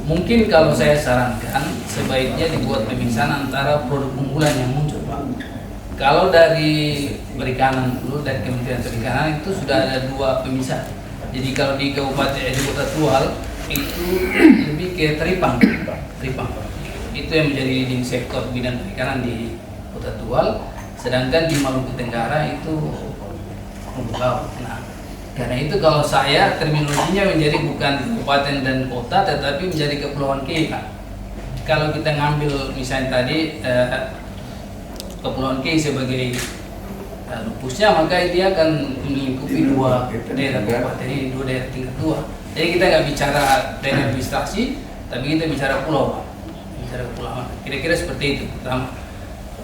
Mungkin kalau saya sarankan sebaiknya dibuat pemisahan antara produk unggulan yang muncul, Pak. Kalau dari perikanan dulu, dari Kementerian Perikanan itu sudah ada 2 pemisah. Jadi kalau di Kabupaten di Kota Tual itu lebih ke teripang, Pak. Itu yang menjadi leading sektor bidang perikanan di Kota Tual. Sedangkan di Maluku Tenggara itu rumput laut. Nah, karena itu kalau saya terminologinya menjadi bukan kabupaten dan kota, tetapi menjadi kepulauan K. Kalau kita ngambil misalnya tadi kepulauan K sebagai lupusnya, maka dia akan melingkupi 2 daerah kabupaten ini, 2 daerah tingkat 2. Jadi kita nggak bicara daerah administrasi, tapi kita bicara pulau, Pak. Bicara kepulauan. Kira-kira seperti itu pertama.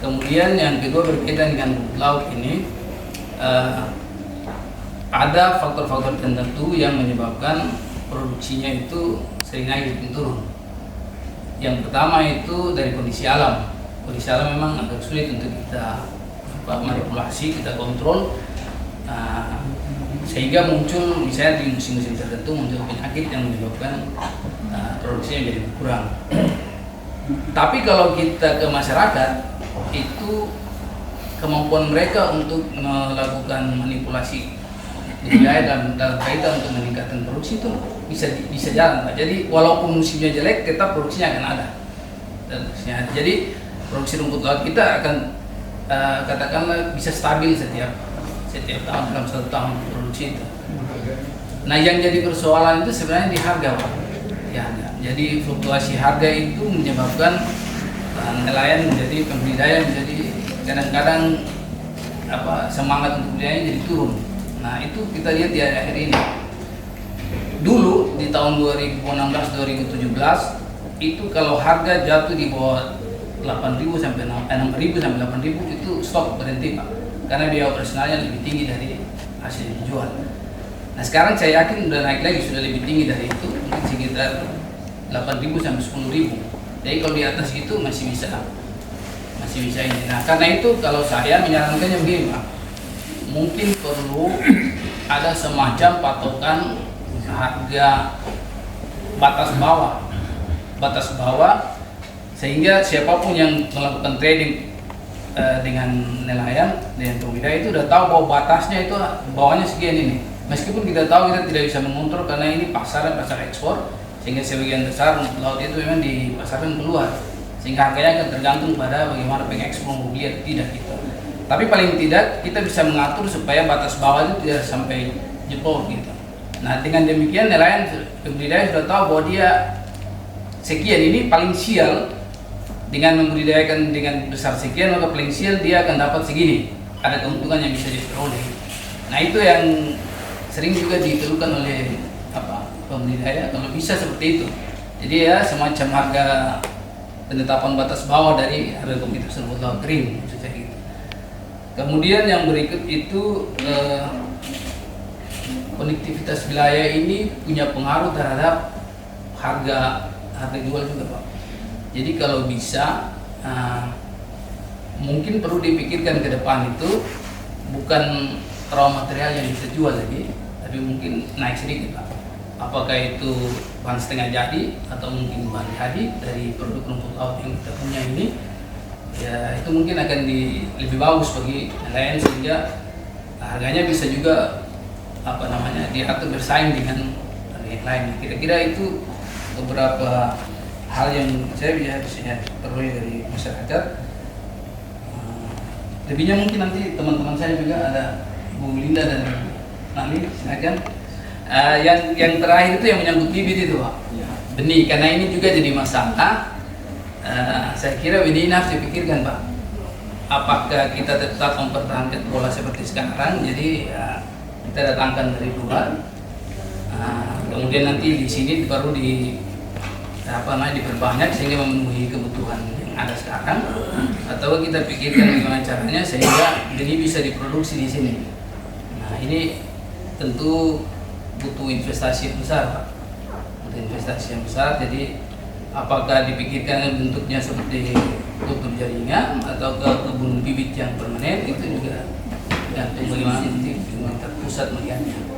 Kemudian yang kedua berkaitan dengan laut ini. Ada faktor-faktor tertentu yang menyebabkan produksinya itu sering naik dan turun. Yang pertama itu dari kondisi alam. Kondisi alam memang agak sulit untuk kita manipulasi, kita kontrol, sehingga muncul misalnya di musim-musim tertentu muncul penyakit yang menyebabkan produksinya jadi berkurang. Tapi kalau kita ke masyarakat, itu kemampuan mereka untuk melakukan manipulasi budidaya dalam kaitan untuk meningkatkan produksi itu bisa jalan, Pak. Jadi walaupun musimnya jelek, tetap produksinya akan ada. Jadi produksi rumput laut kita akan katakanlah bisa stabil setiap tahun dalam 1 tahun produksi itu. Nah, yang jadi persoalan itu sebenarnya di harga, Pak. Ya, jadi fluktuasi harga itu menyebabkan nelayan menjadi pembudidaya menjadi kadang-kadang semangat untuk budidaya jadi turun. Nah, itu kita lihat di akhir ini. Dulu di tahun 2016-2017 itu kalau harga jatuh di bawah 8.000 sampai 6.000 sampai 8.000 itu stop, berhenti, Pak. Karena biaya operasionalnya lebih tinggi dari hasil yang dijual. Nah, sekarang saya yakin udah naik lagi, sudah lebih tinggi dari itu, mungkin sekitar 8.000 sampai 10.000. Jadi kalau di atas itu masih bisa ini. Nah, karena itu kalau saya menyarankannya begini, Pak. Mungkin perlu ada semacam patokan harga batas bawah sehingga siapapun yang melakukan trading dengan nelayan, dengan pembudidaya itu udah tahu bahwa batasnya itu bawahnya sekian ini. Meskipun kita tahu kita tidak bisa mengontrol karena ini pasar ekspor, sehingga sebagian besar laut itu memang dipasarkan keluar, sehingga harganya akan tergantung pada bagaimana pengekspor mau beli atau tidak gitu. Tapi paling tidak kita bisa mengatur supaya batas bawah itu tidak sampai jebol gitu. Nah, dengan demikian nelayan pembudidaya sudah tahu bahwa dia sekian ini paling sial, dengan membudidayakan dengan besar sekian maka paling sial dia akan dapat segini, ada keuntungan yang bisa diperoleh. Nah, itu yang sering juga dikeluhkan oleh pembudidaya, kalau bisa seperti itu. Jadi ya semacam harga penetapan batas bawah dari harga komoditas rumput laut kering, maksudnya gitu. Kemudian yang berikut itu konektivitas wilayah ini punya pengaruh terhadap harga jual juga, Pak. Jadi kalau bisa mungkin perlu dipikirkan ke depan itu bukan raw material yang bisa jual lagi, tapi mungkin naik sedikit, Pak. Apakah itu bahan setengah jadi atau mungkin bahan jadi dari produk rumput laut yang kita punya ini, ya itu mungkin akan lebih bagus bagi nelayan sehingga harganya bisa juga diatur bersaing dengan yang lain. Kira-kira itu beberapa hal yang saya bisa peroleh dari masyarakat. Lebihnya mungkin nanti teman-teman saya juga ada Bu Linda dan Nani, silakan. Yang terakhir itu yang menyangkut bibit itu, Pak. Benih, karena ini juga jadi masalah. Saya kira ini harus dipikirkan, Pak. Apakah kita tetap mempertahankan pola seperti sekarang, jadi kita datangkan dari luar, kemudian nanti di sini baru diperbanyak sehingga memenuhi kebutuhan yang ada sekarang, atau kita pikirkan bagaimana caranya sehingga ini bisa diproduksi di sini. Nah, ini tentu butuh investasi yang besar, Pak. Butuh investasi yang besar. Jadi apakah dipikirkan bentuknya seperti kultur jaringan atau ke kebun bibit yang permanen, itu juga tergantung bagaimana nanti pemerintah pusat melihatnya.